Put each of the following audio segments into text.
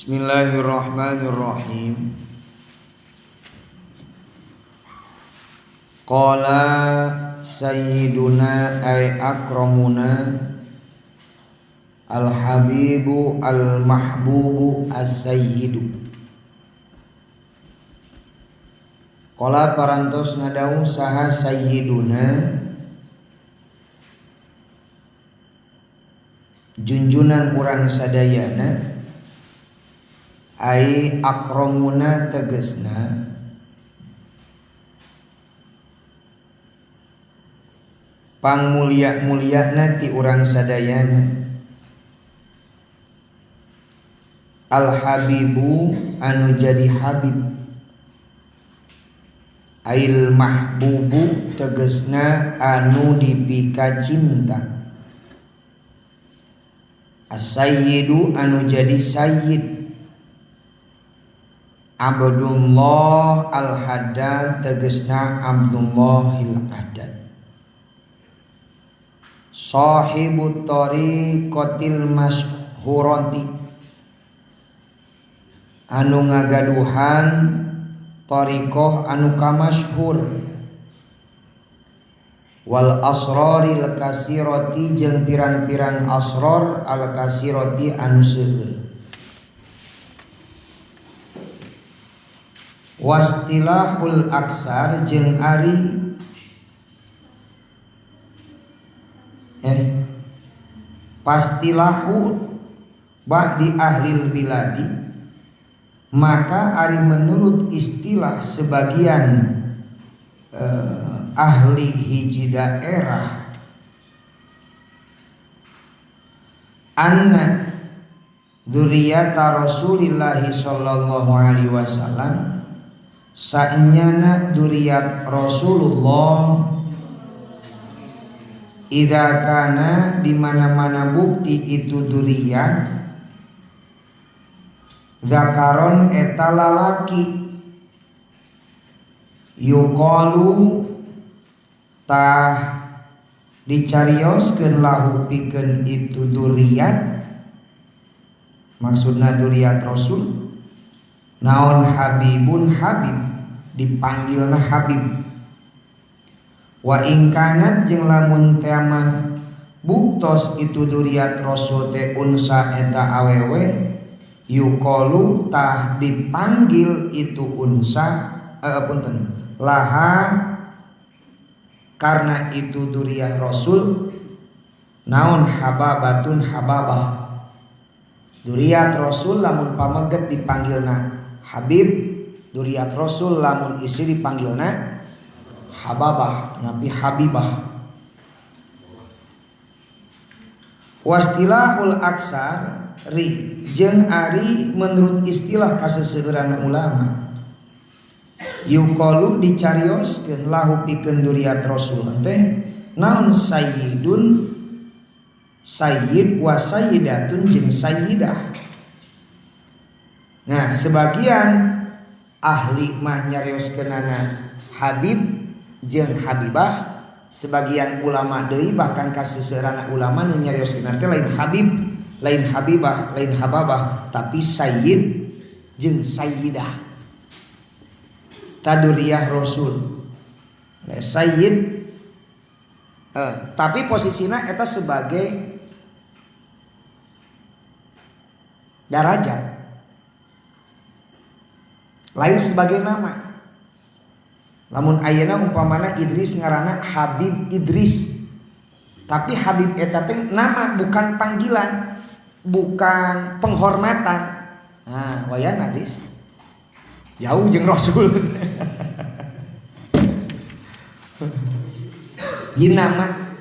Bismillahirrahmanirrahim. Qala sayyiduna ay akramuna al-habibu al-mahbubu as-sayyidu. Qala parantos ngadaung saha sayyiduna junjunan urang sadayana ai akramuna tegesna pangmulia-muliana ti urang sadayana al habibu anu jadi habib ail mahbubu tegesna anu dipika cinta as-sayyidu anu jadi sayyid Abdullah al-Haddad tegesna Abdullahil Haddad sahibut tariqatil masyhurati anu ngagaduhan tariqah anu kamasyhur wal asraril kasirati jeung pirang-pirang asrar al kasirati anu seueur wastilahul aksar jeung ari pastilahu ba'di ahlil biladi maka ari menurut istilah sebagian ahli hiji daerah anna dzurriyyata Rasulillah sallallahu alaihi wasallam saenyana dzurriyyat Rasulullah idza kana di mana-mana bukti itu dzurriyyat zakaron eta lalaki yuqalu tah dicarioskeun lahu pikeun itu dzurriyyat maksudna dzurriyyat Rasul naon habibun habib dipanggilna habib wa ingkanat jeung lamun teh mah buktos itu dzurriyyat Rasul teh unsa eta awewe yuqalu tah dipanggil itu unsa punten laha karena itu dzurriyyat Rasul naon hababatun hababah dzurriyyat Rasul lamun pameget dipanggilna habib dzurriyyat Rasul lamun istri dipanggilna hababah nabi habibah wastilahul aksar ri jeung ari menurut istilah kaseseueuran ulama yuqalu dicarioskeun lahu pikeun dzurriyyat Rasul teh naon sayyidun sayyid wa sayyidatun jeung sayyidah. Nah sebagian ahli mah nyarioskeunana habib jeung habibah, sebagian ulama deui bahkan kaseseueuran ulama nu nyarioskeun teh lain habib, lain habibah, lain hababah, tapi sayyid jeung sayyidah. Taduriyah Rasul. Sayyid tapi posisina eta sebagai darajat. Lain sebagai nama. Lamun ayeuna umpamana Idris ngaranna Habib Idris. Tapi Habib eta teh nama bukan panggilan, bukan penghormatan. Nah, wayan Adis. Jauh jeung Rasul. Ieu nama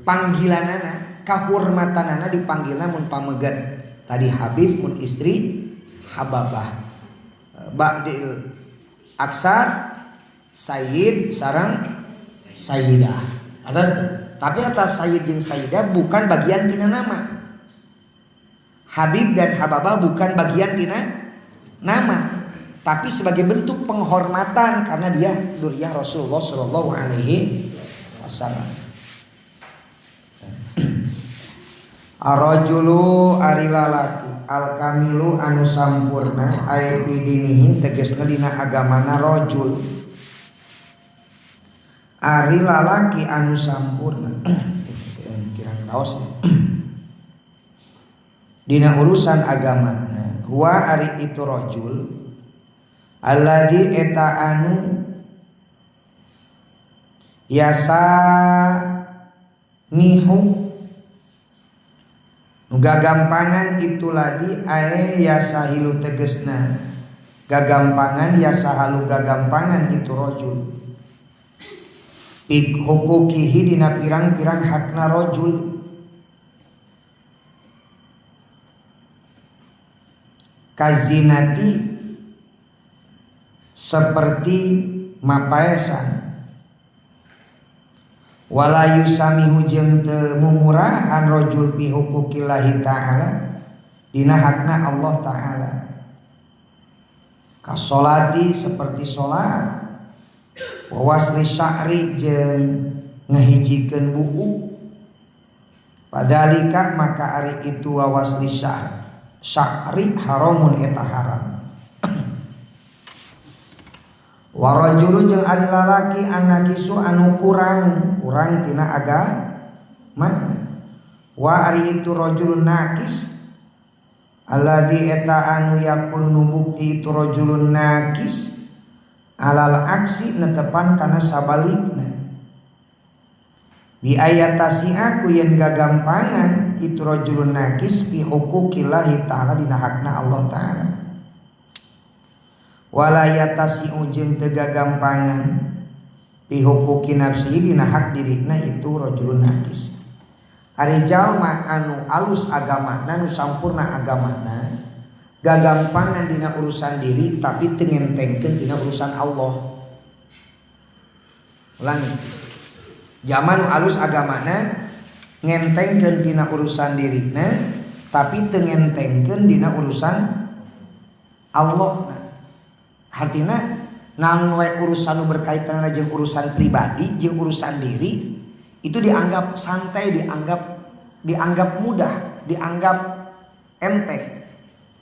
panggilanana, kahormatanana dipanggilna mun pameget tadi Habib mun istri hababah. Ba'dil aksar sayyid sareng sayyidah. Tapi atas sayyid jeung sayyidah bukan bagian tina nama. Habib dan hababah bukan bagian tina nama, tapi sebagai bentuk penghormatan karena dia dzurriyyah Rasulullah sallallahu alaihi wasallam. Arrajulu ari lalaki al-kamilu anu sampurna aya pidinihi tegasna dina agamana rajul. Ari lalaki anu sampurna kirang raos dina urusan agamana huwa ari itu rajul alladzi eta anu yasa nihu gagampangan itu lagi ae yasahilu tegesna gagampangan yasahalu gagampangan itu rajul ik hukukihi dina pirang-pirang hakna rajul kazinati seperti mapaesan wala yusamihu jeung teu mumurahan rajul bi huquqillahi ta'ala dina hakna Allah ta'ala kasolati seperti salat wa wasli sya'ri jeung ngahijikeun buku padalika maka ari itu wa wasli sya'ri haramun eta haram warajulu jeung ari lalaki anakisu anu kurang tina agama wa ari itu rajulun nakis alladzi eta anu yakunu bukti itu rajulun nakis alal aksi netepan kana sabalikna bi ayatasi aku yen gagampangan itu rajulun nakis bi huquqillahi ta'ala dina hakna Allah ta'ala wala yatasi ujung tega gampangan bihukuki nafsi dina hak dirina itu rajulun nakis ari jalma anu alus agamana nu sampurna agamana gagampangan dina urusan diri tapi teu ngentengkeun dina urusan Allah. Ulangi, zaman nu alus agamana ngentengkeun dina urusan dirina tapi teu ngentengkeun dina urusan Allah. Artina namun urusan berkaitan jeung urusan pribadi jeung urusan diri itu dianggap santai, dianggap mudah, dianggap enteng.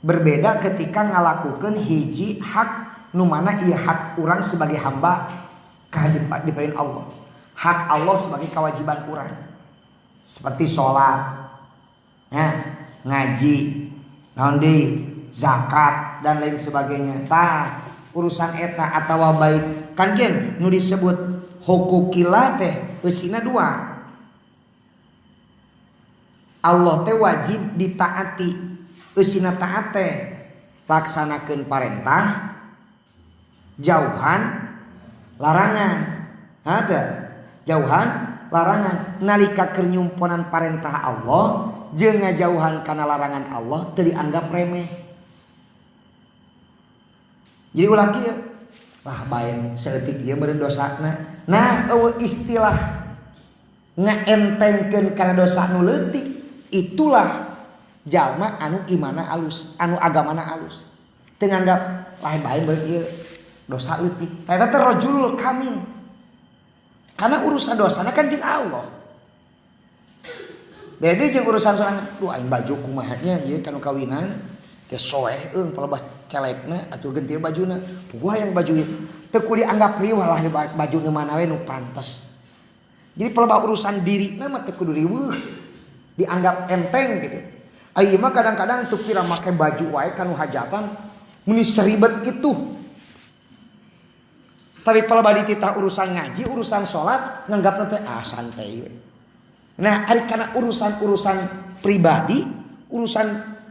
Berbeda ketika ngalakukeun hiji hak nu mana ieu hak urang sebagai hamba ka dipaeun Allah. Hak Allah sebagai kewajiban urang. Seperti salat, ngaji, naon deui, zakat dan lain sebagainya. Urusan eta atawa baik kan gen nu disebut huquqillah teh eusina dua. Allah teh wajib ditaati, eusina taat teh laksanakeun parentah, jauhan larangan. Ada jauhan larangan nalika keur nyumponan parentah Allah jeung ngajauhan kana larangan Allah teu dianggap remeh. Jadi ulah kieu lah bae saeutik ieu meureun dosana. Nah eueuh istilah ngaentengkeun kana dosa nu leutik itulah jalma anu imana alus, anu agamana alus. Teu nganggap lah bae meureun ieu dosa leutik. Eta teh rajul kamil. Karena urusan dosana kan jeung Allah. Beda jeung urusan sorangan. Duh aing baju kumaha nya ieu kanu kawinan. Ke soeh pelebah kelekna atuh ganti bajuna gua yang baju teu ku dianggap riweuh lah baju nu mana we nu pantes. Jadi pelebah urusan diri na mah teu kudu riweuh dianggap enteng gitu. Ieu mah kadang-kadang teu pira make baju wae kanu hajatan meni seribet itu. Tapi pelebah dititah urusan ngaji, urusan salat nganggapna teh santai we. Nah, ari kana urusan-urusan pribadi, urusan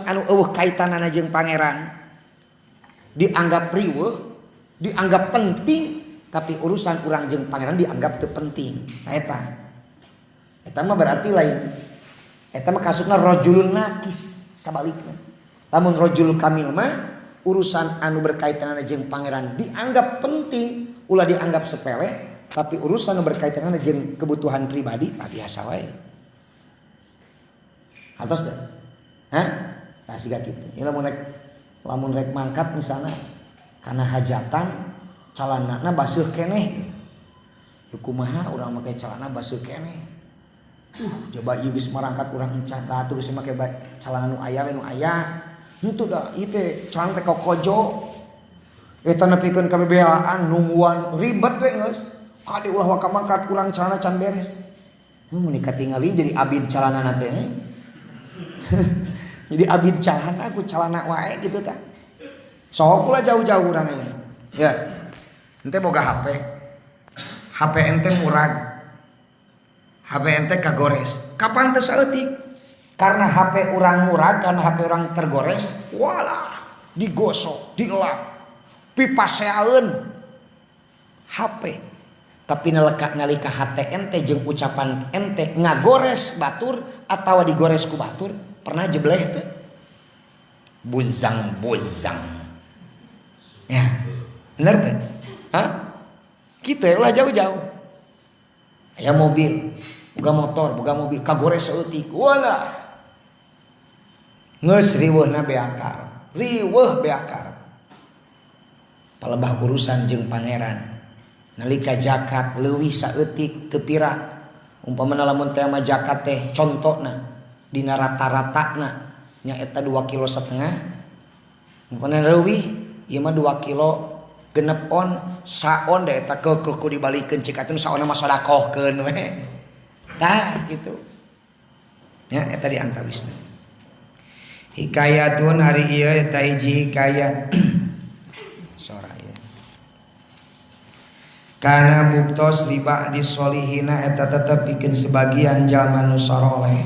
anu eueuh kaitanana jeung pangeran dianggap riweuh, dianggap penting, tapi urusan urang jeung pangeran dianggap teu penting. Nah eta mah berarti lain. Eta mah kasupna rajulun nakis sabalikna. Lamun rajul kamil mah urusan anu berkaitanana jeung pangeran dianggap penting, ulah dianggap sepele, tapi urusan anu berkaitanana jeung kebutuhan pribadi biasa wae. Atos teh. Nah siga kitu. Ieu lamun rek mangkat misalna kana hajatan calanana basuh keneh. Kumaha urang make calana basuh keneh. Coba ieu geus marangkat urang encan tah atuh geus make calana nu aya we nu aya. Henteu da ieu teh calana teh kokojo. Eta nepikeun kabebelaan nungguan ribet we geus. Kade ulah waka mangkat urang calana can beres. Mun katingali jadi abid calana teh. Jadi abid calana ku calana wae gitu tah. Sok pula jauh-jauh urang ieu. Ya. Ente boga HP. HP ente murag. HP ente kagores. Kapan teu saeutik? Karena HP urang murag, karena HP urang tergores, walah digosok, dielak. Pipaseaeun HP. Tapi nalika hate ente jeung ucapan ente ngagores batur atawa digores ku batur, pernah jebleh teh? Buzang-buzang. Ya. Bener teh? Hah? Kitu ya ulah jauh-jauh. Aya mobil, boga motor, boga mobil kagores saeutik. Walah. Geus riweuhna beakar. Riweuh beakar. Palebah urusan jeung pangeran. Nalika zakat leuwih saeutik teu pira. Umpamana lamun teh mah zakat teh contona dina rata-ratana nyaeta 2,5 kilo. Umpamana leuwih ieu mah 2 kilo genep on saon da eta keukeuh ku dibalikeun cik atuh saonna mah sodakohkeun we. Tah gitu. Ya eta di antawisna. Hikayatun ari ieu eta hiji hikayat. Sora ieu. Kana buktos li ba'di solihina eta tetep pikeun sebagian jalma nu saleh.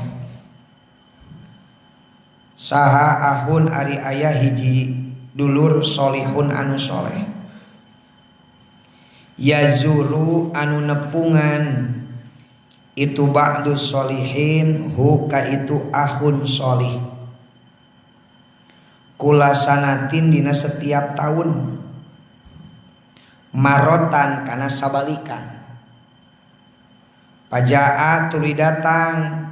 Saha ahun ari aya hiji dulur solihun anu soleh. Yazuru anu nepungan itu ba'du solihin hu ka itu ahun solih. Kula sanatin dina setiap tahun. Marotan kana sabalikan. Pajaa tuluy datang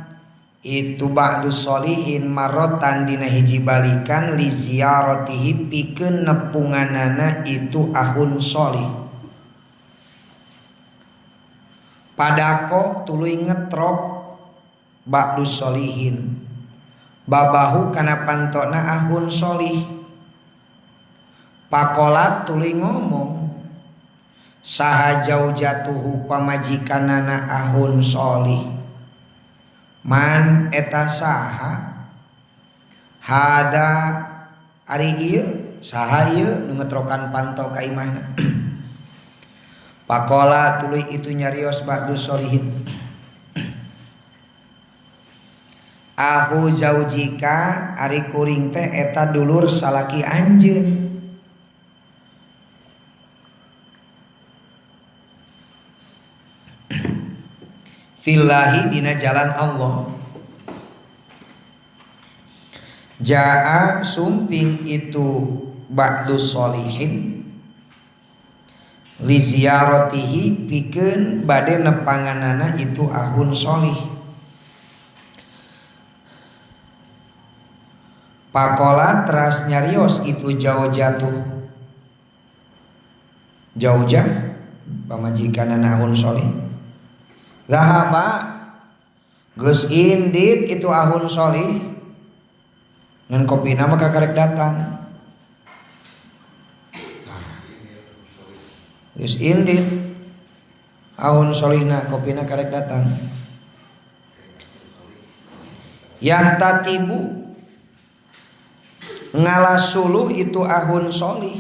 itu ba'du solihin marotan dina hiji balikan li ziyaratihi pikeun nepunganana itu ahun solih. Padako tuluy ngetrok ba'du solihin babahu kana pantona ahun solih. Pakolat tuluy ngomong saha jaujatuhu pamajikanana ahun solih. Man eta saha hada ari ieu saha ieu nu ngetrokan panto ka imahna. Pakola tuluy itu nyarios ba'du solihin. Ahu zaujika ari kuring teh eta dulur salaki anjeun. Fillahi dina jalan Allah. Jaa sumping itu ba'du solihin li ziyaratihi pikeun bade nepanganana itu ahun solih. Pakola teras nyarios itu jauh jatuh jaujah pamajikanana ahun solih. Zahaba geus indit itu ahun solih ngan kopina mah kakarek datang. Geus indit ahun solihna kopina karek datang. Yahtatibu ngalasuluh itu ahun solih.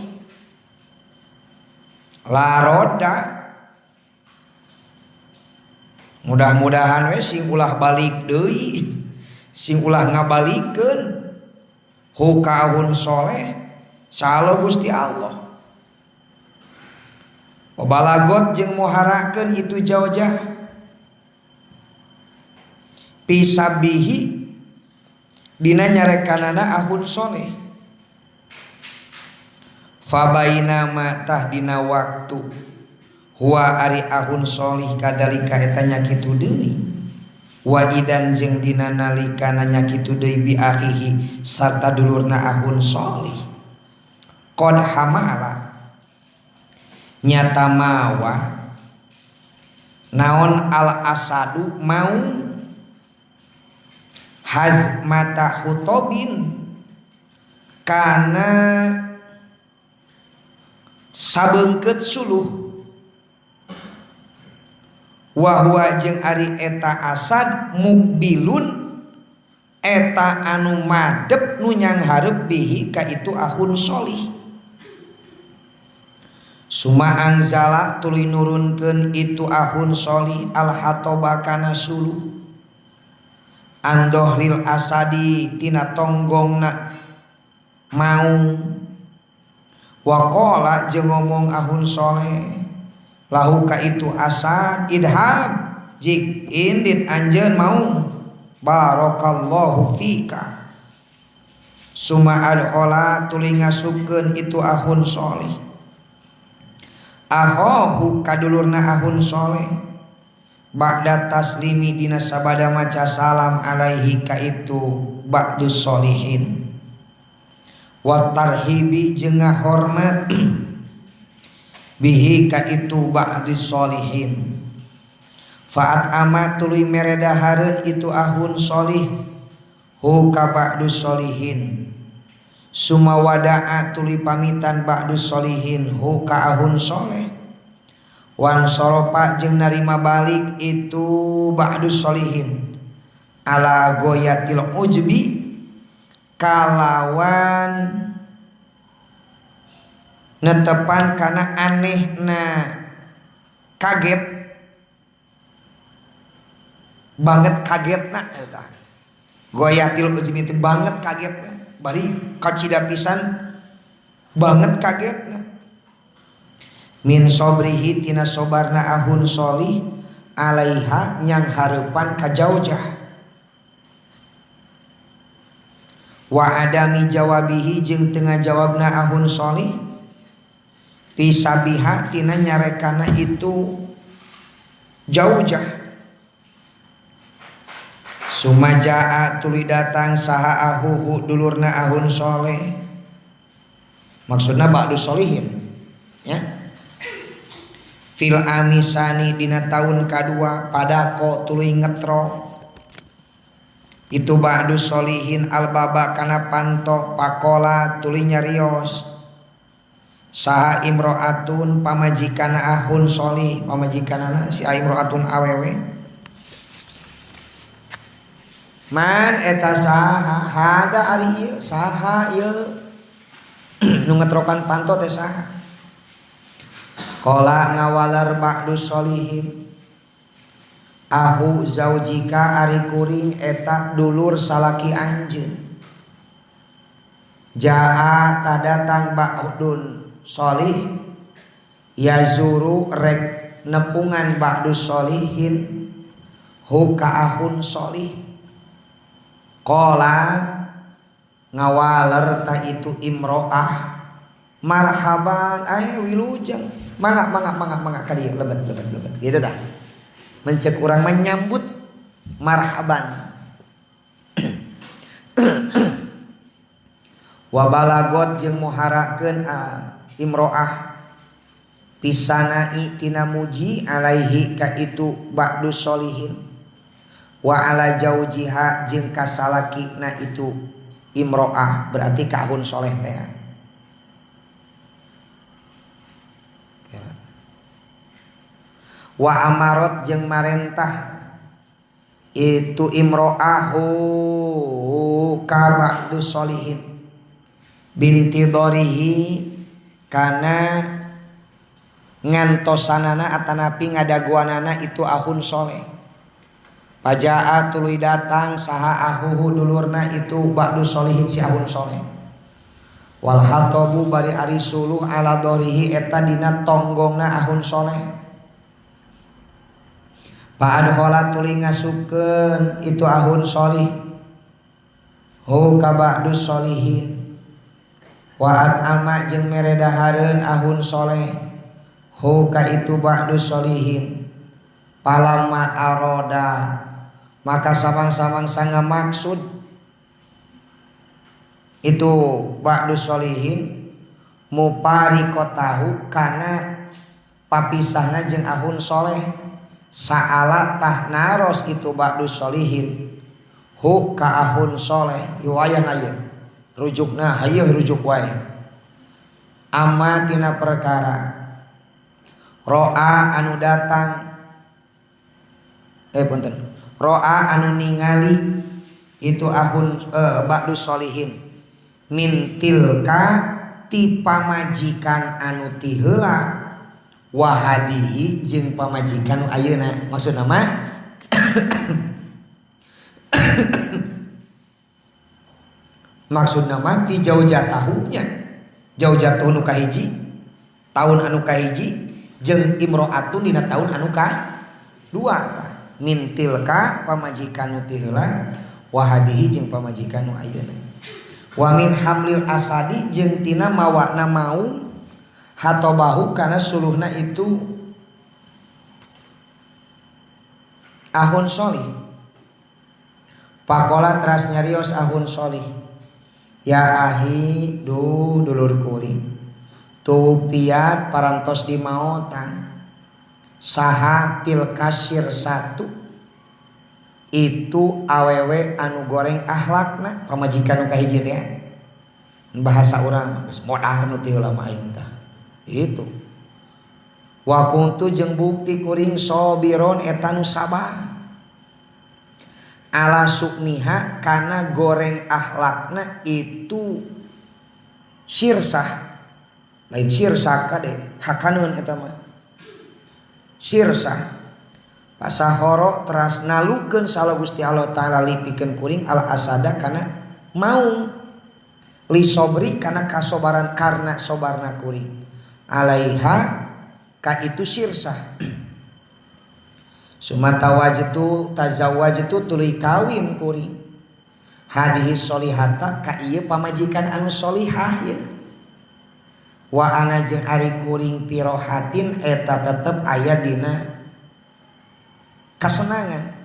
La roda mudah-mudahan we sing ulah balik deui, sing ulah ngabalikeun hu ka ahun soleh salo Gusti Allah. Pabalagot jeung muharakeun itu jaujah pisabihi dina nyarekanana ahun soleh. Fabaina ma tah dina waktu huwa ari ahun solih kadalika eta nya kitu deui. Wa idan jeung dina nalikana nya kitu deui bi akhihi sarta dulurna ahun solih. Qad hamala nyata mawa naon al asadu mau hazmata hutobin kana sabeungkeut suluh wa huwa jeung ari eta Asad mukbilun eta anu madep nu nyangharep bihi ka itu ahun solih. Suma anzala tuluy nurunkeun itu ahun solih al hatoba kana suluh andohril Asadi tina tonggongna maung. Waqala jeung ngomong ahun soleh lahu ka itu Asad idham jik indit anjeun maung barakallahu fika. Suma adhola tuluy ngasupkeun itu ahun soleh ahohu kadulurna ahun soleh ba'da taslimi dina sabada maca salam alaihi ka itu ba'dus solihin wa tarhibi jeung ngahormat bihi ka itu ba'dus solihin. Fa'at ama tuluy meredahareun itu ahun solih hu ka ba'dus solihin. Suma wada'a tuluy pamitan ba'dus solihin hu ka ahun soleh. Wan soropa jeung narima balik itu ba'dus solihin ala goyatil ujbi kalawan netepan kana anehna kaget banget kagetna eta goyatil ujbi teh banget kagetna bari kacida pisan banget kagetna min sobrihi tina sobarna ahun solih alaiha nyang hareupan ka jaujah wa adami jawabihi jeung teu ngajawabna ahun solih pisabiha tina nyarekana itu jaujah. Sumajaa tuluy datang saha ahuhu dulurna ahun soleh maksudna ba'dus solihin ya fil amisani dina tahun kadua padako tuluy ngetro itu ba'dus solihin albaba kana panto pakola tuluy nyarios saha imro'atun pamajikana ahun solih pamajikanana si imro'atun awewe man eta saha hada ari ieu saha ieu nu ngetrokan panto teh saha qala ngawalar ba'dus solihin ahu zaujika ari kuring eta dulur salaki anjeun jaa tadatang ba'dun solih yazuru rek nepungan ba'dus solihin hu ka ahun solih. Qala ngawaler ta itu imro'ah marhaban ay wilujeng mangga ka dieu lebet gitu dah mencek urang menyambut marhaban wa balagot jeung muharakeun imro'ah pisanai tina muji alaihi ka itu ba'dus solihin wa ala jaujiha jeung kasalakina itu imro'ah berarti kahun soleh teh wa amarot jeung marentah itu imro'ahu ka ba'dus solihin binti dorihi kana ngantosanana atanapi ngadaguanana itu ahun soleh. Pajaa tuluy datang saha ahuhu dulurna itu ba'dus solihin si ahun soleh. Wal hatobu bari ari suluh ala dorihi eta dina tonggongna ahun soleh. Pa'adhola tuluy ngasupkeun itu ahun solih hu ka ba'dus solihin. Wa'at ama jeung meredahareun ahun soleh hu ka itu ba'dus solihin. Palamma aroda maka samang-samang sanga maksud itu ba'dus solihin muparikotahu kana papisahna jeung ahun soleh sa'ala tah naros itu ba'dus solihin hu ka ahun soleh yuayan aya rujukna hayu rujuk wae amma tina perkara ro'a anu datang punten ro'a anu ningali itu ahun ba'du solihin min tilka ti pamajikan anu ti heula wahadihi jeung pamajikan ayeuna maksudna mah maksudna mah ti jaujat tahunya jaujat anu kahiji tahun anu kahiji jeung imro'atun dina tahun anu ka-2 tah min tilka pamajikan anu ti heula wahadihi jeung pamajikan anu ayeuna wa min hamlil asadi jeung tina mawana maung hatobahu kana suluhna itu ahun solih pakola teras nyarios ahun solih ya ahi dulur kuring tupiat parantos di maotan saha tilkasir satu itu awewe anu goreng akhlakna pamajikan nu kahiji teh bahasa urang geus modar nu ti heula mah aing tah itu wa kuntu jeung bukti kuring sobiron eta nu sabar ala sukmiha kana goreng akhlakna itu sirsah lain sirsah kade hakaneun eta mah sirsah pasahoro teras nalukeun sala Gusti Allah taala lipikeun kuring al asada kana mau li sobri kana kasobaran karna sobarna kuring alaiha ka itu sirsah sumata wajtu tazawwajtu tuluy kawin kuring hadihi solihata ka ieu pamajikan anu solihah ya wa ana jeung ari kuring pirohatin eta tetep aya dina kasenangan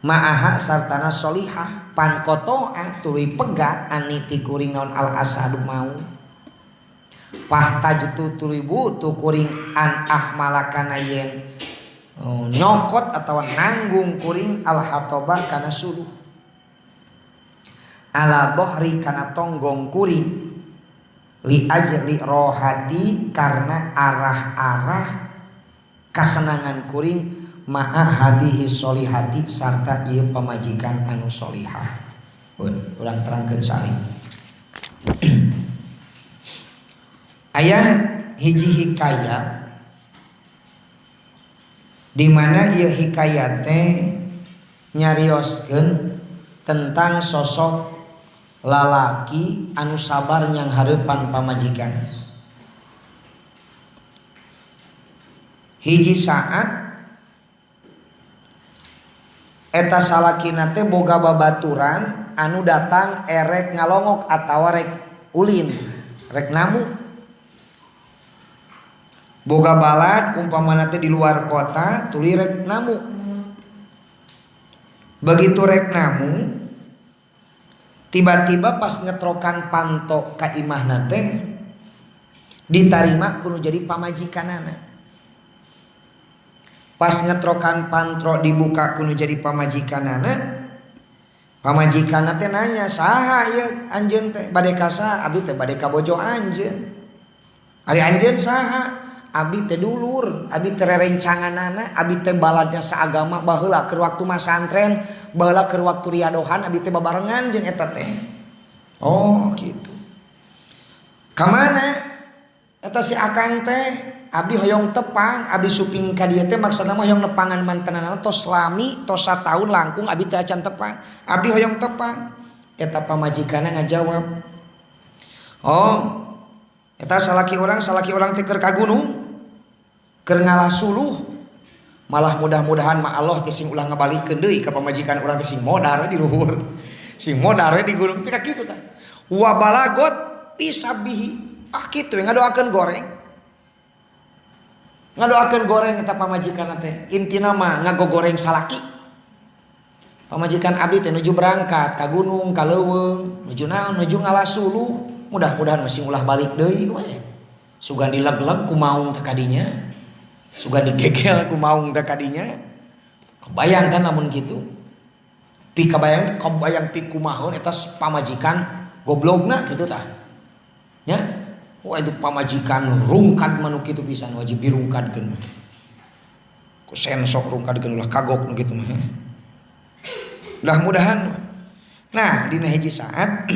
ma'aha sartana solihah pankotoa tuluy pegat aniti kuring naon al asadu mau pahtajtu tuluy butuh kuring an ahmalakana yen nyokot atau nanggung kuring al hatoba kana suluh ala dohri kana tonggong kuring li ajli rohati karena arah-arah kasenangan kuring ma'a hadihi solihati sarta ieu pamajikan anu solihah pun urang terangkeun salih aya hiji hikayat di mana ieu hikayat teh nyarioskeun tentang sosok lalaki anu sabar nyang hareupan pamajikan. Hiji saat eta salakina teh boga babaturan anu datang erek ngalongok atawa rek ulin rek namu boga balad umpamana teh di luar kota tuluy rek namu begitu rek namu tiba-tiba pas ngetrokan panto ka imahna teh ditarima kudu jadi pamajikanana pas ngetrokan pantro dibuka kudu jadi pamajikanana pamajikanna teh nanya saha ieu anjeun teh bade ka saha abdi teh bade ka bojo anjeun ari anjeun saha abdi teh dulur abdi teh rerencanganana abdi teh baladna saagama baheula keur waktu masantren baheula keur waktu riadohan abdi teh babarengan jeung eta teh oh gitu ka mana eta si akang teh abdi hoyong tepang abdi suping ka dieu teh maksudna mah hoyong nepangan mantenana tos lami tos sataun langkung abdi teh acan tepang abdi hoyong tepang eta pamajikanna ngajawab oh eta salaki urang teh keur ka gunung keur ngalah suluh malah mudah-mudahan mah Allah teh sing ulah ngabalikeun deui ka pamajikan urang teh sing modar di luhur sing modar di gunung pika kitu tah wa balagot pisabihi kitu ngadoakeun goreng eta pamajikan teh intina mah ngagogoreng salaki pamajikan abdi teh nuju berangkat ka gunung ka leuweung nuju naon nuju ngalah suluh mudah-mudahan masih ulah balik deui we sugan dileg-leg ku maung teh kadinya sugan digegel ku maung teh kadinya kebayang kan lamun kitu kabayang pi kumaha eta pamajikan goblogna kitu tah nya. Wah itu pamajikan rungkad manu kitu pisan wajib dirungkadkeun ku sensok rungkadkeun ulah kagok nu kitu mah. Mudah-mudahan nah dina hiji saat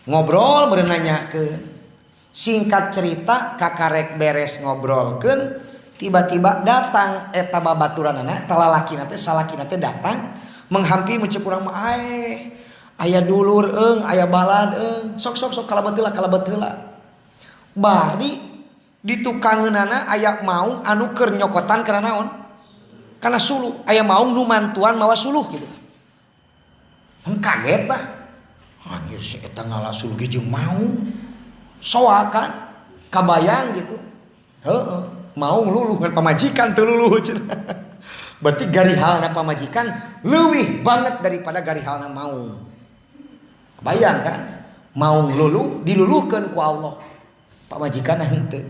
ngobrol meureun nanyakeun singkat cerita kakarek beres ngobrolkeun tiba-tiba datang eta babaturanana talalakina teh salakina teh datang menghampiri mucuk urang mah aya dulur aya balad sok kalabet heula bari di tukangeunana aya maung anu keur nyokotan kana naon kana suluh aya maung nu mantuan mawa suluh kitu. Kaget tah anjir si eta ngala suluh ge jeung maung soakan kabayang gitu. Heeh maung luluh ngan pamajikan teu luluh cenah. Berarti garihalna pamajikan leuwih banget daripada garihalna maung. Bayang kan maung luluh diluluhkeun ku Allah pamajikan henteu.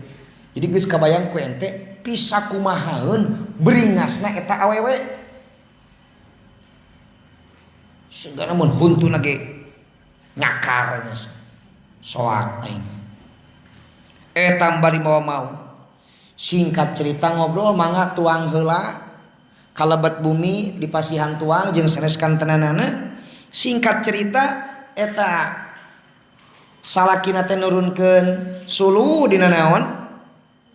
Jadi geus kabayang ku ente pisa kumahaeun beringasna eta awewe. Segala mun huntuna ge nyakar soak aing. Eta bari mawa maung. Singkat cerita ngobrol mangga tuang heula kalebet bumi di pasihan tuang jeung saneskan tenanana. Singkat cerita eta salakina teh nurunkeun suluh dina naon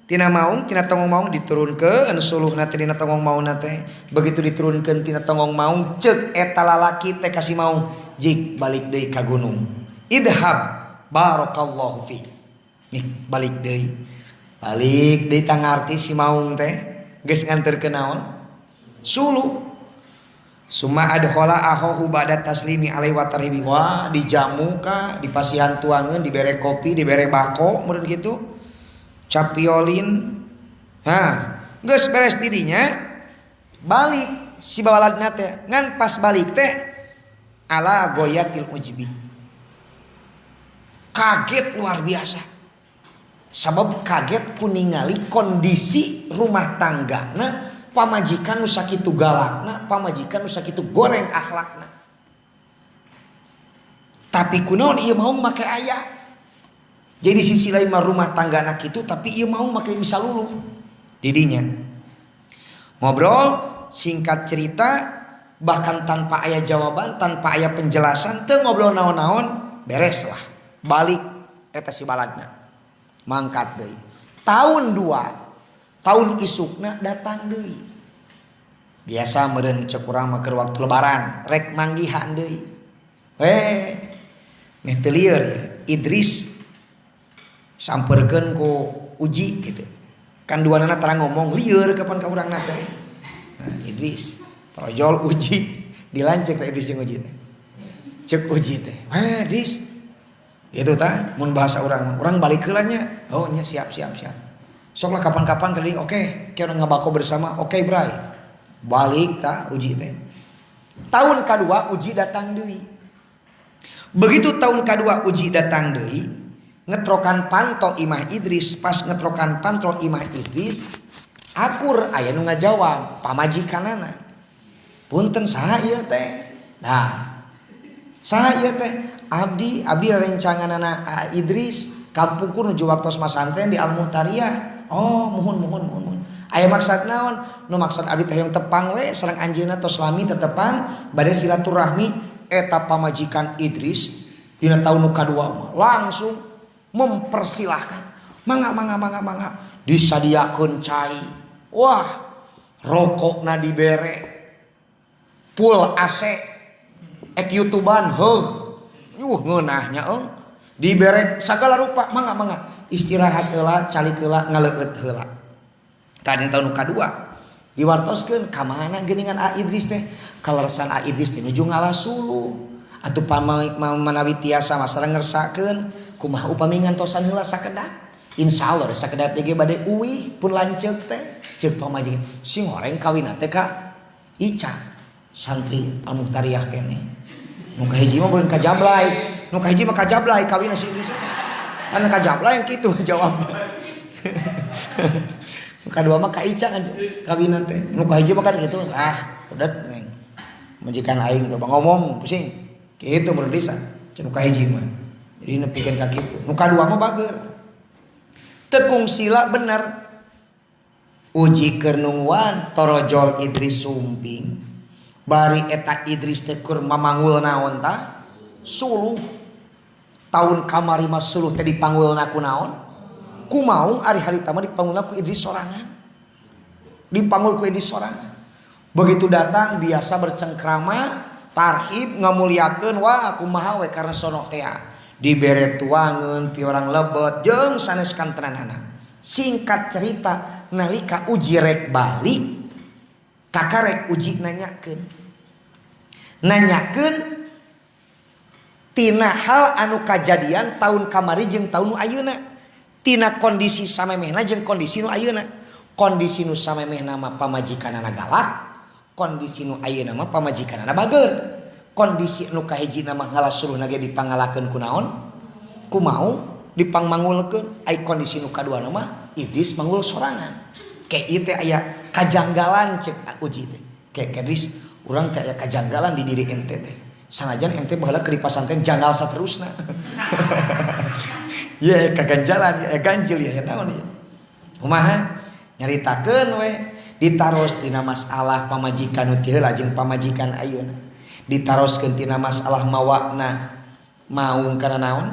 tina maung tina tongong maung diturunkeun suluhna teh dina tongong maungna teh begitu diturunkeun tina tongong maung ceuk eta lalaki teh kasih maung jik balik deui ka gunung idhab barakallahu fi nih balik deui tangarti si maung teh geus nganterkeun naon suluh. Summa adkhala akhahu ba'da taslimi alaihi wa tarhibi wa dijamu ka dipasihan tuangeun dibere kopi dibere bako meureun kitu capiolin geus beres tidinya balik si bawaladna teh ngan pas balik teh ala goyatil ujbi kaget luar biasa sabab kaget ku ningali kondisi rumah tanggana pamajikan nu sakitu galakna, pamajikan nu sakitu goreng akhlakna. Tapi kunaon ieu mau make aya. Jadi sisi lain mah rumah tanggana kitu tapi ieu mau make bisa luluh. Didinya. Ngobrol singkat cerita bahkan tanpa aya jawaban, tanpa aya penjelasan, teu ngobrol naon-naon, beres lah. Balik eta si baladna. Mangkat deui. Tahun 2 tahun isukna datang deui. Biasa meureun cek urang mah keur waktu lebaran rek manggihan deui. Meh teu lieur Idris sampeurkeun ku Uji gitu. Kan duanana tarang ngomong lieur kapan ka urangna teh. Nah, Idris tojol Uji dilanceuk ka Idris jeung Uji teh. Cek Uji teh. Idris gitu tah mun bahasa urang balik heula nya. Oh nya siap. Sok lah kapan-kapan tadi oke, kita ngabako bersama. Oke, Bray. Balik tak Uji teh. Tahun kedua Uji datang deui. Begitu tahun kedua Uji datang deui, ngetrokan panto Imah Idris, pas ngetrokan panto Imah Idris, akur aya nu ngajawab pamajikanana. Punten saha ieu teh? Nah. Saha ieu teh? Abdi rencanganana Idris kampungku nuju waktos masanten di Al-Muhtariyah. Oh muhun. Aya maksud naon? Nu maksud abdi teh yang tepang we sareng anjeunna tos lami tetepang bade silaturahmi eta pamajikan Idris dina taun nu kadua langsung mempersilahkan. Mangga disadiakeun cai. Wah, rokokna dibere. Full AC. Ek YouTubean ngeunahnya dibere sagala rupa mangga. Istirahat heula, calik heula, ngaleueut heula. Tadi tahun kadua diwartoskeun ka mana geuningan A Idris teh? Kaleresan A Idris teh nuju ngalah suluh. Atuh manawi tiasa mah sareng ngersakeun kumaha upami ngantosan heula sakedak. Insyaallah sakedak ge bade uwih pun lanceuk teh. Ceuk pamajikan sing goreng kawinna teh ka Ica santri Al-Muhtariyah keneh. Nu kahiji mah beun kajablay, nu kahiji mah kajablay kawinna si Idris. Anu kajabla yang kitu jawab. Nu kadua mah ka Ica kan kawinan teh. Nu kahiji mah kan kitu. Udet neng. majikan aing coba ngomong pusing kitu mun bisa cenah ka hiji mah jadi nepikeun ka kitu nu kadua mah bager tekung sila bener uji keur nungguan torojol Idris sumping bari eta Idris teh keur mamangul naon tah suluh tahun kamari mah suluh teh dipanggulna ku naon kumaung ari harita mah dipanggulna ku Idris sorangan dipanggul ku Idris sorangan begitu datang biasa bercengkrama tarhib ngamuliakeun wah kumaha we karena sono teh dibere tuangeun pi orang lebet jeung sanes kantenanana singkat cerita nalika uji rek balik kakarek uji nanyakeun tina hal anu kajadian tahun kamari jeung tahun nu ayeuna tina kondisi samemehna jeung kondisi nu ayeuna kondisi nu samemehna mah pamajikanana galak kondisi nu ayeuna mah pamajikanana bager kondisi nu kahijina mah ngalasuluhna ge dipangalakeun ku naon ku mau dipangmangulkeun ai kondisi nu kaduana mah Iblis manggul sorangan kayak ieu teh aya kajanggalan cek uji teh kayak Idris urang teh aya kajanggalan di diri ente teh sanajan ente baheula keur di pasantren janggal saterusna ye kaganjalan ya ganjil ya naon ieu kumaha nyaritakeun we ditaros tina masalah pamajikan nu teu heula jeung pamajikan ayeuna ditaroskeun tina masalah mawakna maung kana naon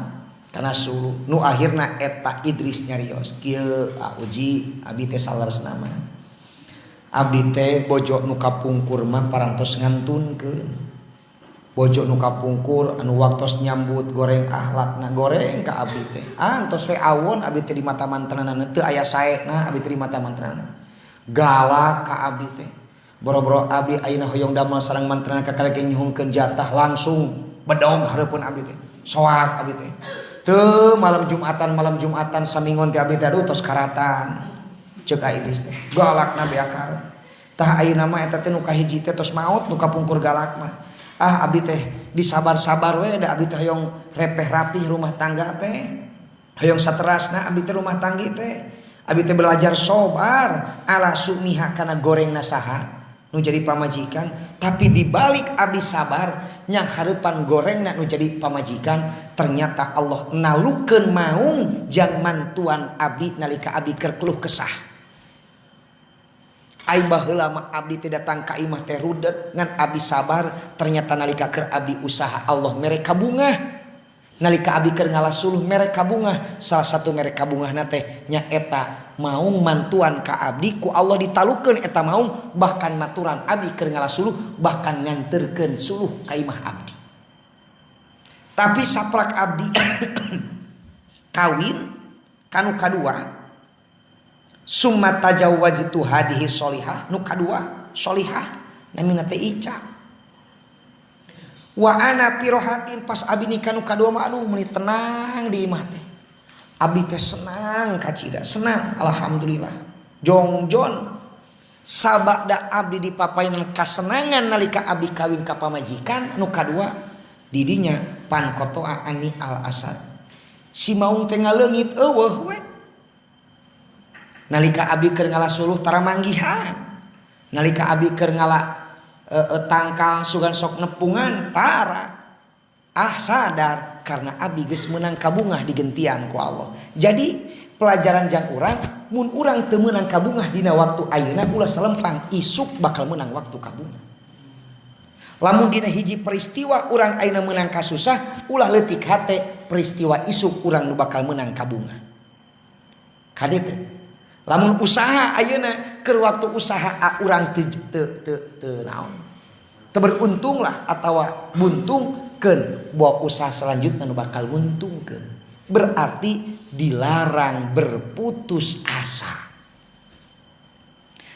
kana suruh nu akhirna eta Idris nyarios kieu uji abdi teh salaresna mah abdi teh bojo nu kapungkur mah parantos ngantunkeun bojo nu kapungkur anu waktos nyambut goreng akhlakna goreng ka abdi teh antos we awon abdi teh di mata mantenana teu aya saena abdi teh di mata mantenana galak ka abdi teh boro-boro abdi ayeuna hoyong damel sareng mantenana kakarek nyuhungkeun jatah langsung bedog hareupeun abdi teh soak abdi teh teu malam Jumatan samingon teh abdi teh aduh tos karatan ceuk Idris teh galakna beakar tah ayeuna mah eta teh nu kahiji teh tos maot nu kapungkur galak mah abdi teh disabar-sabar we da abdi teh hoyong repeh rapih rumah tangga teh hoyong saterasna abdi teh rumah tanggi teh abdi teh belajar sabar ala sumiha kana gorengna saha nu jadi pamajikan tapi dibalik abdi sabar nyang hareupan gorengna nu jadi pamajikan ternyata Allah nalukeun maung jang mantuan abdi nalika abdi keur keluh kesah ai baheula mah abdi teh datang ka imah teh rudet ngan abdi sabar ternyata nalika keur abdi usaha Allah mere kabungah nalika abdi keur ngalasuluh mere kabungah salah satu mere kabungahna teh nya eta maung mantuan ka abdi ku Allah ditalukeun eta maung bahkan maturan abdi keur ngalasuluh bahkan nganterkeun suluh ka imah abdi tapi saplak abdi kawin kanu kadua summa tajawwaztu hadihi sholihah nu kadua sholihah namina teh Ica wa ana pirohatin pas abdi nikah nu kadua mah aduh meuni tenang di imah teh abdi teh senang kacida senang alhamdulillah jongjon sabada abdi dipapainan kasenangan nalika abdi kawin ka pamajikan nu kadua didinya pan kotoa ani al asad si maung teh ngaleungit eueuh we nalika abdi keur ngalasuluh tara manggihan nalika abdi keur tangkal sugan sok nepungan tara sadar karena abdi geus meunang kabungah digentian ku Allah jadi pelajaran jang urang mun urang teu meunang kabungah dina waktu ayeuna ulah salempang isuk bakal meunang waktu kabungah lamun dina hiji peristiwa urang ayeuna meunang kasusah ulah leutik hate peristiwa isuk urang nu bakal meunang kabungah kaditu lamun usaha ayeuna keur waktu usaha urang teu naon teu beruntung lah atawa buntungkeun bawa usaha selanjutnya nu bakal nguntungkeun berarti dilarang berputus asa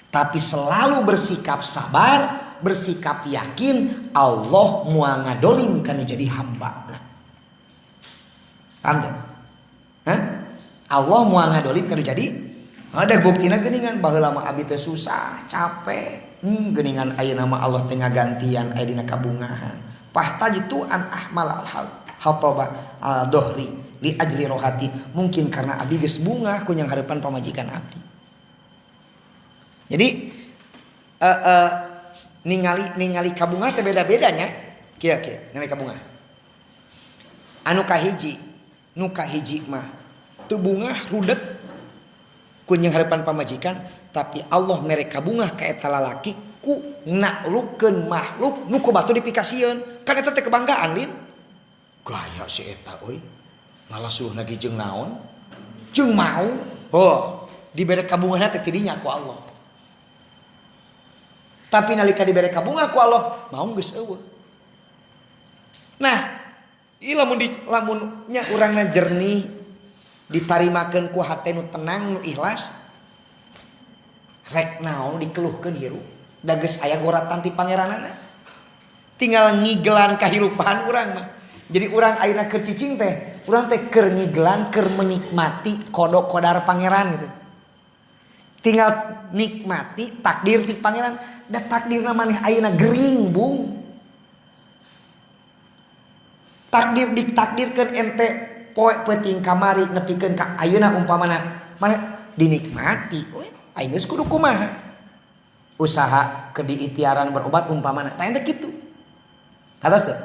tapi selalu bersikap sabar bersikap yakin Allah moal ngadolim kana jadi hamba paham teu Allah moal ngadolim kana jadi ada buktina geuningan baheula mah abdi teh susah capek geuningan ayeuna mah Allah teh ngagantian aya dina kabungahan fahtajitu an ahmal al hatoba al dohri li ajli rohati mungkin karena abdi geus bungah ku nyang hareupan pamajikan abdi jadi ningali kabunga teh beda-bedanya kieu ningali kabunga anu kahiji nu kahiji mah teu bungah rudet ku jeung hareupan pamajikan tapi Allah mere kabungah ka eta lalaki ku naklukkeun makhluk nu ku batu dipikasieun kan eta teh kebanggaan lin gaya si eta euy ngalasuhna ge jeung naon jeung mau dibere kabungahna teh tidinya ku Allah tapi nalika dibere kabungah ku Allah mau geus eueuh. Nah, ieu lamunnya urangna jernih ditarimakeun ku hate nu tenang nu ikhlas rek naon dikeluhkeun hirup da geus aya goratan ti pangeranana. Tinggal ngigelan kahirupan urang mah. Jadi urang ayeuna keur cicing teh, urang teh keur ngigelan keur menikmati kodok-kodar pangeran gitu. Tinggal nikmati takdir ti pangeran. Da takdirna maneh ayeuna gering bung. Takdir ditakdirkeun ente poe peuting kamari nepikeun ka ayeuna umpamana maneh dinikmati. Aing geus kudu kumaha? Usaha ke diitiaran berobat umpamana. Tah ente kitu. Katos teu?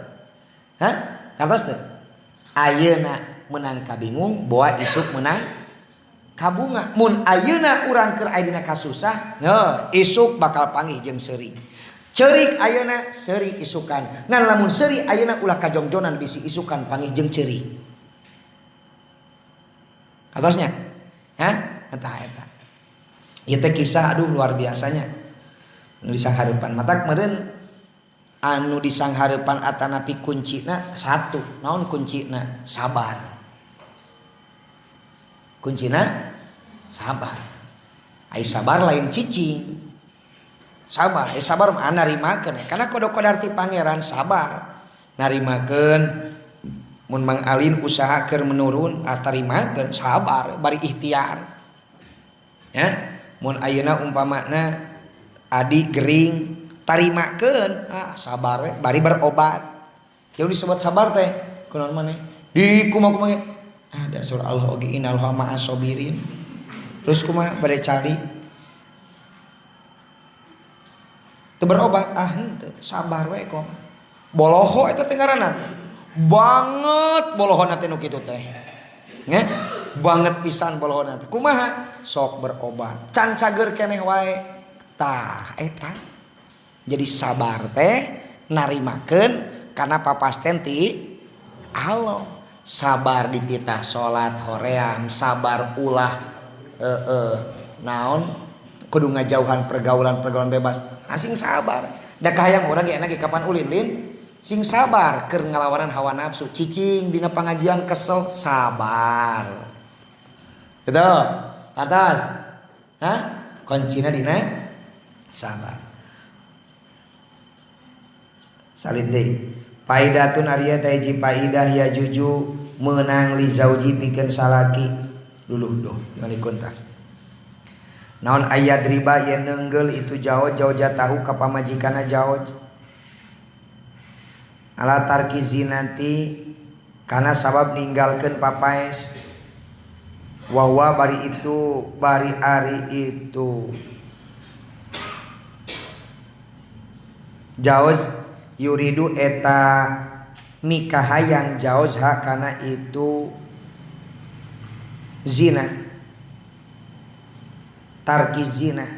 Hah? Katos teu? Ayeuna menang kabingung, boa isuk menang kabunga. Mun ayeuna urang keur aya dina kasusah, isuk bakal panggih jeung seuri. Ceurik ayeuna seuri isukan. Ngan lamun seuri ayeuna ulah kajongjonan bisi isukan panggih jeung ceuri. Katosnya? Hah? Eta. Ieu teh kisah aduh luar biasanya. Nu disanghareupan matak meureun anu disanghareupan atanapi kuncina satu. Naon kuncina? Sabar. Kuncina sabar. Ai sabar lain cicing. Sabar, sabar mah narimakeun karena kodok-kodar ti pangeran sabar. Narimakeun mun Mang Alin usaha keur menurun tarimakeun sabar bari ikhtiar. Ya, mun ayeuna umpamana adi gering tarimakeun sabar we bari berobat. Yang disebut sabar teh kunaon maneh? Di kumaha dasar Allah oge innal ma'as sabirin. Terus kumaha bade cari teu berobat henteu sabar we kok. Boloho eta teh ngaranna teh. Banget bolohona teh nu kitu teh. Nya banget pisan bolohona teh. Kumaha? Sok berobat. Can cager keneh wae. Tah eta. Jadi sabar teh narimakeun kana papasten ti Allah. Sabar dititah salat hoream, sabar ulah naon kudu ngajauhan pergaulan bebas. Sing sabar. Da kahayang urang ge enak kapan ulin lin sing sabar keur ngalawanan hawa nafsu, cicing dina pangajian kesel sabar. Gitu. Atas. Hah? Kuncina dina sabar. Salid deui. Faidatun ariya taiji faidah ya juju meunang li zauji pikeun salaki. Duluh ngalikun tah. Naon ayat riba yen neunggel itu jauh tahu ka pamajikanna jauh. Ala tarki zinati kana sabab ninggalkeun papaes. Wa bari ari itu. Jauz yuridu eta mikahayang jauz ha kana itu zina. Tarki zina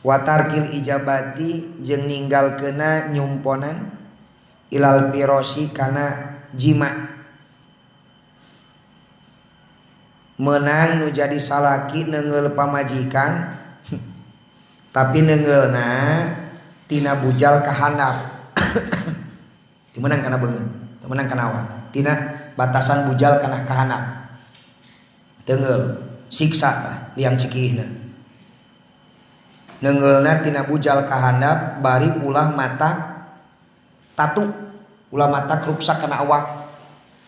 wa tarkil ijabati jeung ninggalkeuna nyumponan ilal pirosi kana jima meunang nu jadi salaki neungeul pamajikan tapi neungeulna tina bujal kahandap dimenang kana beungeut temenang kana awan tina batasan bujal kana kahandap teungeul siksa tah liang cikihna neungeulna tina bujal kahandap bari ulah mata tatu ulah mata ruksak kana awak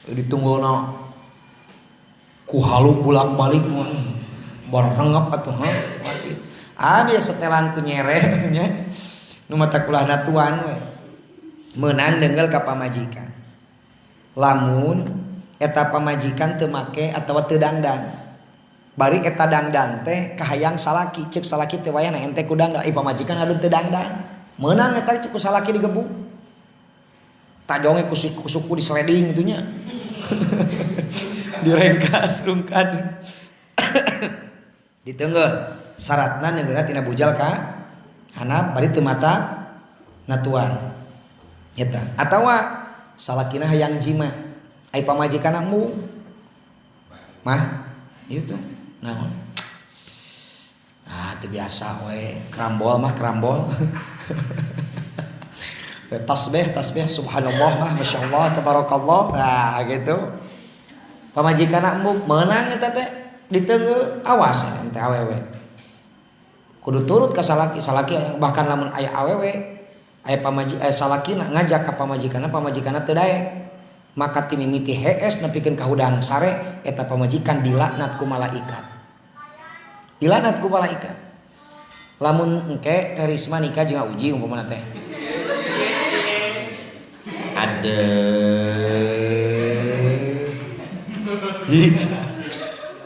ditunggulna ku halu bulak-balik mah barang rengep atuh mati biasa setelan ku nyere nya nu mata kulahna tuan we meunang deunggeul ka pamajikan lamun eta pamajikan teu make atawa teu dangdan bari eta dangdan teh kahayang salaki ceuk salaki teh wayahna ente ku dangdan pamajikan adun teu dangdan meunang eta ceuk ku salaki digebuk tajonge ku suku di sliding gitu nya direngkas rungkad diteunggeul syaratna neungeuna tina bujal ka hanap bari teu mata natuan eta atawa salakina hayang jima ai pamajikanna mu mah itu naon teu biasa we krambol tasbih subhanallah mah masyaallah tabarakallah nah gitu pamajikanna mu meunang eta teh diteunggeul awas ente awewe kudu turut ka salaki bahkan lamun aya awewe aya salakina ngajak ka pamajikanna teu daek maka ti mimiti hees nepikeun ka hudang sare eta pamajikan dilaknat ku malaikat lamun engke Risma nikah jeung Uji umpamana teh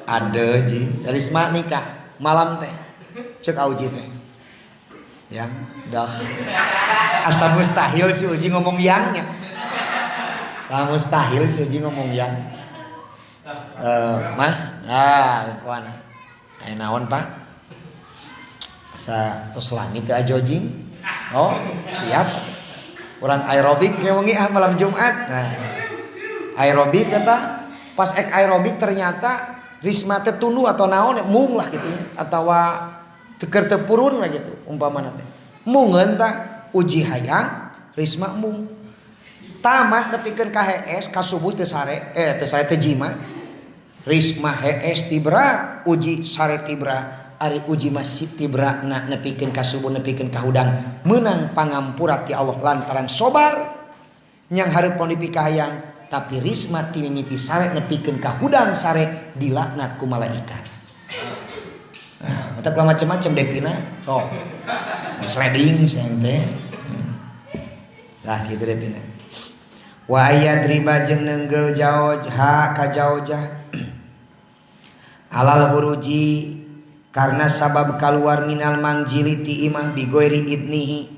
ada ji Risma nikah malam teh ceuk Uji teh yang dah asa mustahil si Uji ngomong yangnya mustahil si Uji ngomong yang mah kuana aya naon Pak asa tos lami teh ajojing oh siap urang aerobik ke wengi malam Jumat nah aerobik eta pas aerobik ternyata Risma teh tunduh atau naon mung lah gitu atawa keur teu purun lah gitu umpamana teh mungeun tah Uji hayang Risma mung tamat nepikeun ka hees ka subuh teu sare teu jima Risma hees tibra Uji sare tibra ari Uji masih tibra nepikeun ka subuh nepikeun ka hudang meunang pangampura ti Allah lantaran sobar nyang hareupeun dipikahayang tapi Risma ti mimiti sare nepikeun ka hudang sare dilaknat ku malaikat nah eta macam-macam depina sok sliding sente lah kitu depina wa ayadriba jeung neunggel jaojha ka jaojah alal huruji karena sabab kaluar minal mangjili ti imah bigoiri idnihi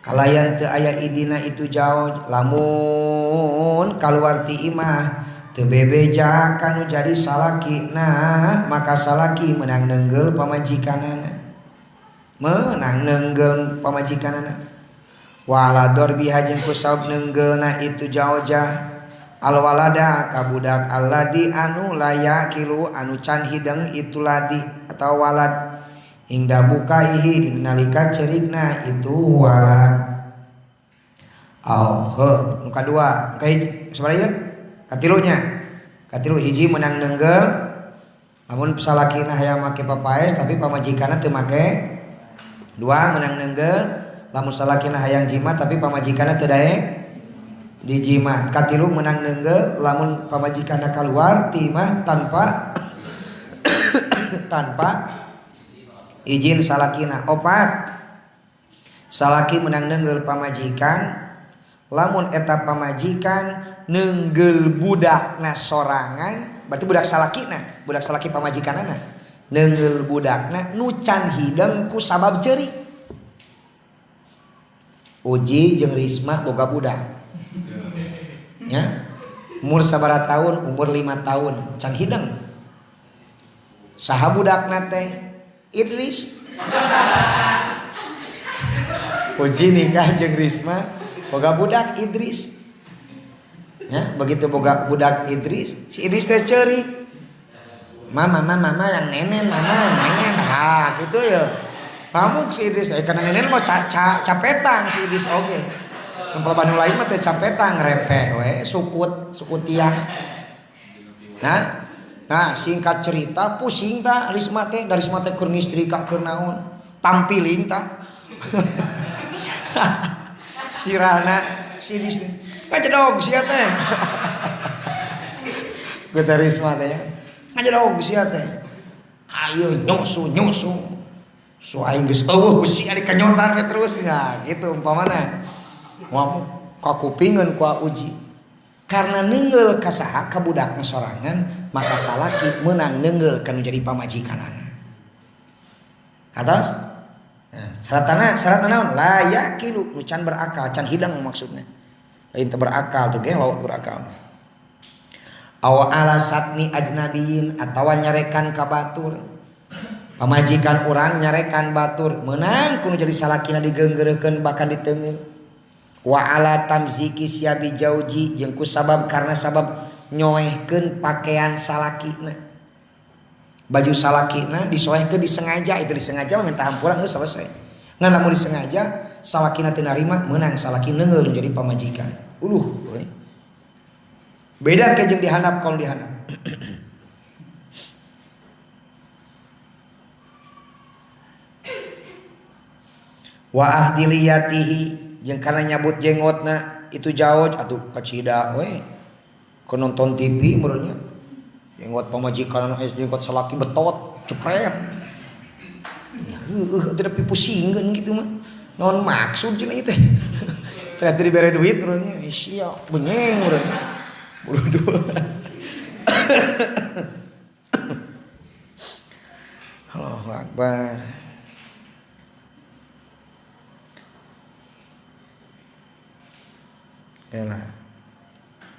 kalayan teu aya idina itu jaoj lamun kaluar ti imah teu bebeja kanu jadi salakina maka salaki menang neunggel pamajikanana wala dorbiha jeung ku saub neunggeulna itu jaojah alwalada ka budak alladi anu layakilu anu can hideng itu ladi atau walad hingga bukaihi dinalika cerikna itu walad nu kadua sabaraha katilu hiji menang neunggel lamun salakina hayang make papaes tapi pamajikanna teu make dua menang neunggel lamun salakina hayang jima tapi pamajikanna teu daek dijima katilu menang neunggel lamun pamajikanna kaluar ti imah tanpa izin salakina opat salaki menang neunggel pamajikan lamun eta pamajikan neunggel budakna sorangan berarti budak salaki pamajikanana neunggel budakna nu can hideng ku sabab ceurik Uji jeung Risma boga budak ya umur sabaraha tahun umur 5 tahun can hideng saha budakna teh Idris Uji nikah jeung Risma boga budak Idris ya begitu boga budak Idris si Idris teh ceurik mama yang nenen gitu ya kamu si Idris karena nenen mau capetang si Idris oge Numpal Banu lain mah teh capetang repeh we sukut tiang. Nah singkat cerita pusing ta Risma teh dari Risma teh keur ngistrika keur naon tampiling ta. Sirana si Idris ngajedog sia teh. Ku Risma teh ngajedog sia teh. Ayo nyusu. So aing geus eueuh besi ari kanyotan we terus ya gitu umpamana. Moal kakupingeun ku Uji. Karena nenggel ka saha ka budakna sorangan, maka salaki meunang nenggel kana jadi pamajikanana. Atas syaratna naon? La yaqilu, nu can berakal, can hidang maksudna. Lain teu berakal tuh ge lauk berakal. Aw ala satni ajnabiyin, atawa nyarekan ka batur. Pamajikan urang nyarekan batur, meunang kudu jadi salakina digeunggeureukeun bahkan diteunggeul. Wa ala tamziki siabi jauji, jeung ku sabab karena sabab nyoehkeun pakaian salakina. Baju salakina disoehkeun disengaja, itu disengaja minta hampura geus selesai. Ngan lamun disengaja salakina teu narima, meunang salaki neungeul jadi pamajikan. Beda ke jeung dihandap kaul dihandap. Wa ahdiliyatihi, jeung kana nyabut jenggotna itu jauh atuh kacida we ke nonton TV meureunnya jenggot pamajikan jenggot salaki betot cepret heueuh teu pusingkeun kitu mah naon maksud cenah ieu teh ternyata dibere duit meureunnya sia benyeng meureunnya buru Allahu Akbar.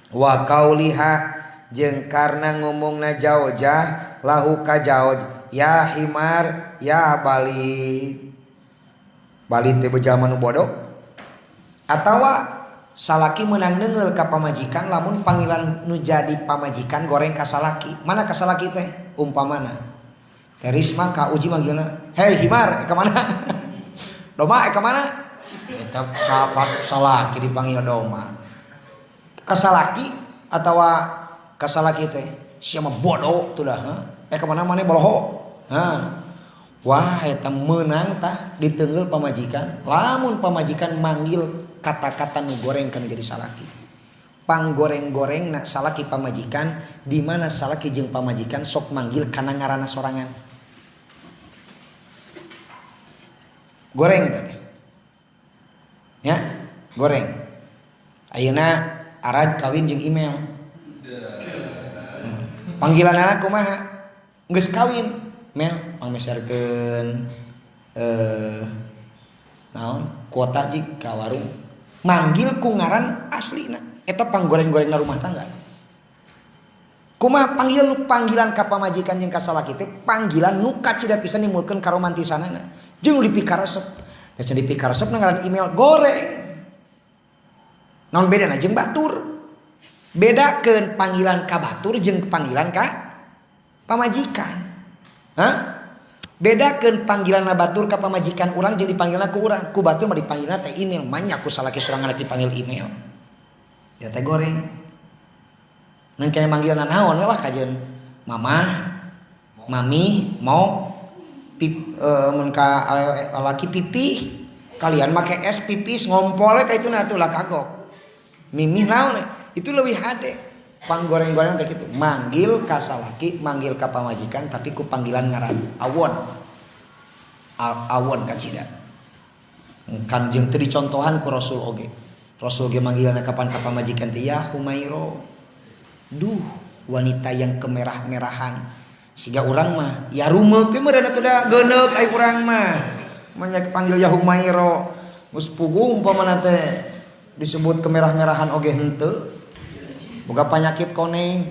Wa kauliha, jeung karna ngomongna jaojah lahu ka jaoj, ya himar ya bali teh bejalma nu bodoh, atawa salaki meunang neungeul ka pamajikan lamun panggilan nu jadi pamajikan goreng ka salaki. Mana ka salaki teh umpamana teh Risma ka uji manggilna, hei himar ka mana? Doma ka mana? Eta salaki dipanggil doma. Kasalaki atawa kasalaki teh sia mah bodoh tuh dah ka mana maneh boloho. Wah eta meunang tah diteungeul pamajikan lamun pamajikan manggil kata-kata nu goreng kana jadi salaki. Panggoreng-gorengna salaki pamajikan di mana salaki jeung pamajikan sok manggil kana ngaranna sorangan. Goreng eta teh. Ya, goreng. Ayeuna arad kawin jeung email. Panggilanana kumaha? Geus kawin, mel pameserkeun naon? Kuota jig ka warung. Manggil ku ngaran aslina. Eta panggoreng-gorengna rumah tangga. Kumaha panggilan ka pamajikan jeung ka salaki teh panggilan nu kacida pisan nimulkeun karomantisanana. Jeung dipikaresep. Geus dipikaresep ngaran email goreng. Naon bedana jeung batur? Bedakeun panggilan ka batur jeung panggilan ka pamajikan. Bedakeun panggilanna batur ka pamajikan urang jeung dipanggilna ku urang. Ku batur mah dipanggilna teh email, manya ku salaki sorangan dipanggil email. Ya teh goreng. Mun kene manggilna naon lah kajeun mama, mami, mau mun ka lalaki pipih, kalian make es pipis ngompol ka itu na atuh lah kagok. Mimih naon itu lebih hade panggoreng-goreng teh kitu manggil ka salaki manggil ka pamajikan tapi ku panggilan ngaran awon kacida kanjeng teu dicontohan ku Rasul oge. Rasul ge manggilna kapan ka pamajikan teh ya Humairo, duh wanita yang kemerah-merahan. Siga urang mah ya rumeuk we meureunna teh da geuneuk ai urang mah manyak panggil ya Humairo geus puguh umpamana teh disebut kemerah-merahan oge henteu boga penyakit koneng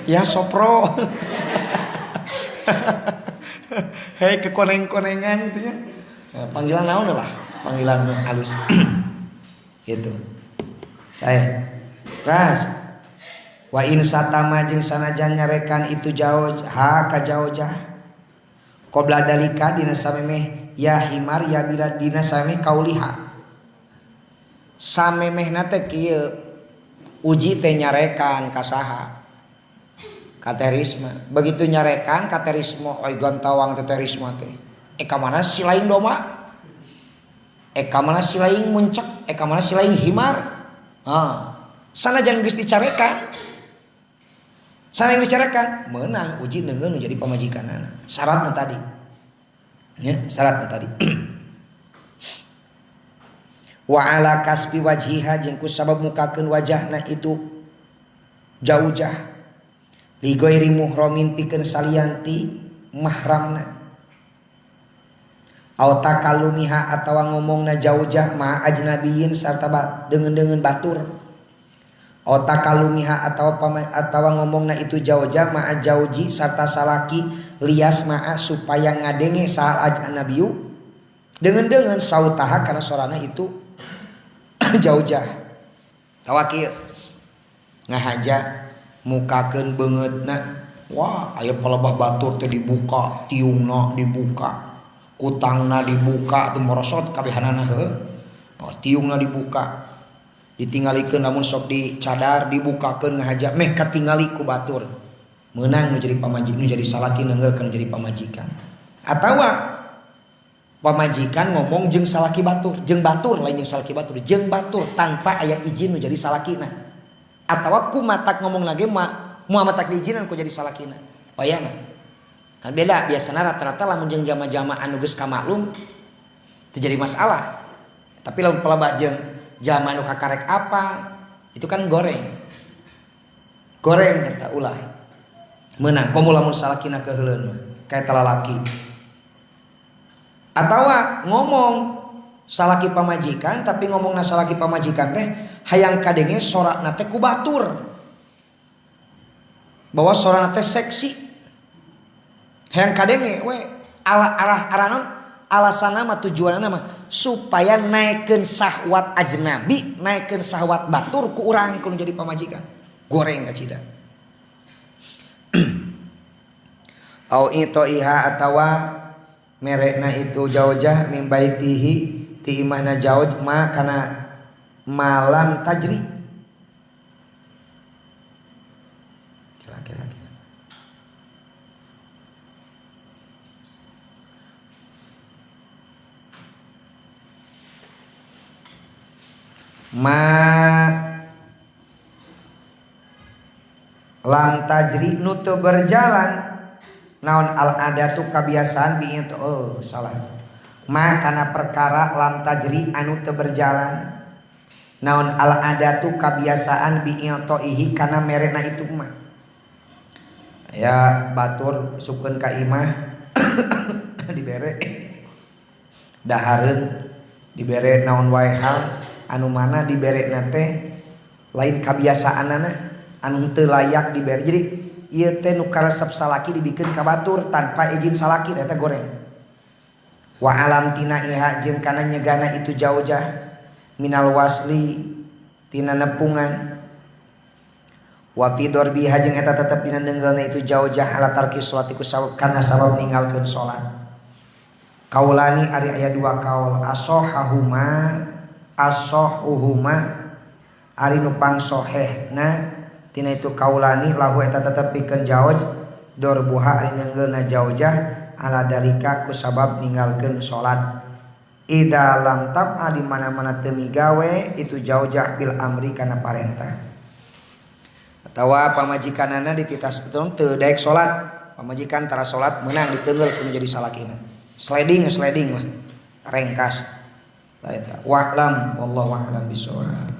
ya sopro hei kekoneng-konengan gitu ya panggilan naon lah panggilan halus gitu saya ras wa in satama jeung sanajan nyarekan itu jauh ha ka jauh-jah qabla dalika dina samemeh ya himar ya bila dina samemeh kauliha samemehna teh kieu uji teh nyarekan ka saha ka Terisma. Begitu nyarekan ka Terisma oi gantawang teh Terisma teh eka mana si laing doma, eka mana si laing muncak, eka mana si laing himar. Sanajan geus dicarekan meunang uji neungeul nu jadi pamajikanana. Syaratna tadi nya syaratna tadi wa ala kasbi wajhiha jeung ku sabab mukakeun wajahna itu jaujah li ghairi muhramin pikeun salianti mahramna au takalumiha atawa ngomongna jaujah ma ajnabiyin sarta dengan batur au takalumiha atawa ngomongna itu jaujah ma jauji sarta salaki lias ma supaya ngadenge saal ajnabiyu dengan sautaha karena sorana itu jaujah tawakil ngahaja mukakeun beungeutna wah aya palebah batur teh dibuka tiungna dibuka kutangna dibuka teu morosot kabehanana heuh tiungna dibuka ditinggalikeun lamun sok dicadar dibukakeun ngahaja meh katingali ku batur meunang nu jadi pamajikan nu jadi salaki neungeulkeun jadi pamajikan atawa pamajikan ngomong jeung salaki batur jeung batur lain jeung salaki batur jeung batur tanpa aya izin nu jadi salakina atawa ku matak ngomong lagi moal matak diizinan ku jadi salakina oyana kan beda biasanya rata-rata lamun jeung jama-jama anu geus kamaklum teu jadi masalah tapi lamun pelebah jeung jama anu kakarek apa itu kan goreng eta ulah meunang komo lamun salakina keheuleun mah kaeta lalaki atawa ngomong salaki pamajikan tapi ngomongna salaki pamajikan teh hayang kadenge sorakna teh ku batur bahwa sorakna teh seksi hayang kadenge we aranon alasanna mah tujuanna mah supaya naikeun syahwat ajnabi naikeun syahwat batur ku urang kudu jadi pamajikan goreng kacida au ito iha atawa merekna itu jaujah min baitihi ti imahna jauj ma kana malam tajri ma lam tajri nu teu berjalan naon al adatu kebiasaan bi itu salah ma kana perkara lam tajri anu teu berjalan naon al adatu kebiasaan bi ihi kana merena itu mah ya batur supkeun ka imah dibere dahareun dibere naon wae hal anu mana dibere teh lain kebiasaanana anu teu layak dibere jadi ieu teh nu karesep salaki dibikeun ka batur tanpa izin salaki eta goreng wa alam tina iha jeung kana nyegana itu jaujah minal wasli tina nepungan wa fi darbiha jeung eta tetep dina deunggeulna itu jaujah ala tarki sholati ku sabab kana sabab ninggalkeun salat kaulani ari aya dua kaul asohuhuma ari nu pangsohehna tina itu kaulani lahu eta tetep pikeun jauj dorbuha ari neungeulna jaujah ala dalika ku sabab ninggalkeun salat ida lam tab'a di mana-mana teu migawe itu jaujah bil amri kana parentah atawa pamajikanana dititas teu daek salat pamajikan tara salat meunang diteungeul kudu jadi salakina sliding lah ringkas. Wa'lam wallahu a'lam bishawab.